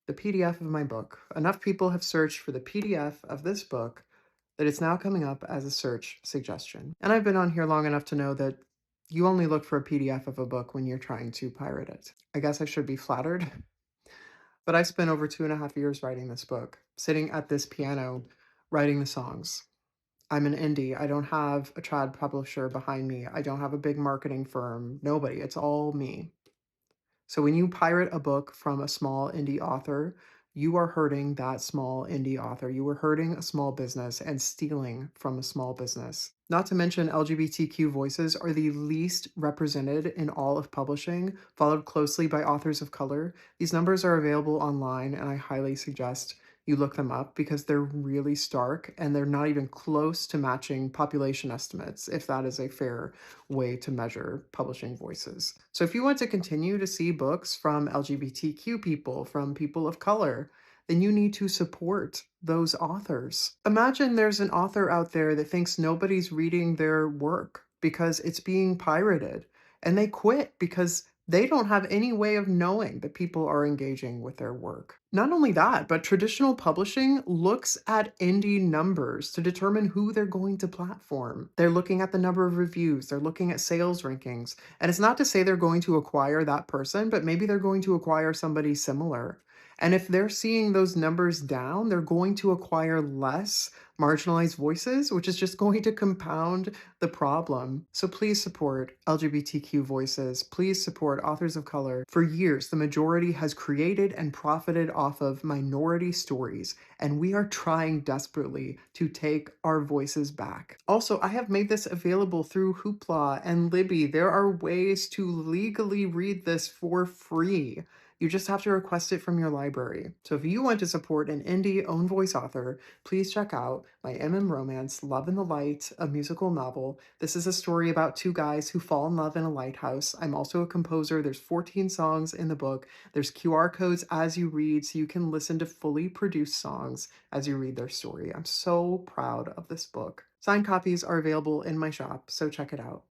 the PDF of my book. Enough people have searched for the PDF of this book that it's now coming up as a search suggestion. And I've been on here long enough to know that you only look for a PDF of a book when you're trying to pirate it. I guess I should be flattered, but I spent over 2.5 years writing this book, sitting at this piano, writing the songs. I'm an indie. I don't have a trad publisher behind me. I don't have a big marketing firm. Nobody. It's all me. So when you pirate a book from a small indie author, you are hurting that small indie author. You are hurting a small business and stealing from a small business. Not to mention, LGBTQ voices are the least represented in all of publishing, followed closely by authors of color. These numbers are available online, and I highly suggest you look them up because they're really stark and they're not even close to matching population estimates, if that is a fair way to measure publishing voices. So if you want to continue to see books from LGBTQ people, from people of color, then you need to support those authors. Imagine there's an author out there that thinks nobody's reading their work because it's being pirated, and they quit because they don't have any way of knowing that people are engaging with their work. Not only that, but traditional publishing looks at indie numbers to determine who they're going to platform. They're looking at the number of reviews, they're looking at sales rankings. And it's not to say they're going to acquire that person, but maybe they're going to acquire somebody similar. And if they're seeing those numbers down, they're going to acquire less marginalized voices, which is just going to compound the problem. So please support LGBTQ voices. Please support authors of color. For years, the majority has created and profited off of minority stories, and we are trying desperately to take our voices back. Also, I have made this available through Hoopla and Libby. There are ways to legally read this for free. You just have to request it from your library. So if you want to support an indie own voice author, please check out my romance, Love in the Light, a musical novel. This is a story about two guys who fall in love in a lighthouse. I'm also a composer. There's 14 songs in the book. There's QR codes as you read, so you can listen to fully produced songs as you read their story. I'm so proud of this book. Signed copies are available in my shop, so check it out.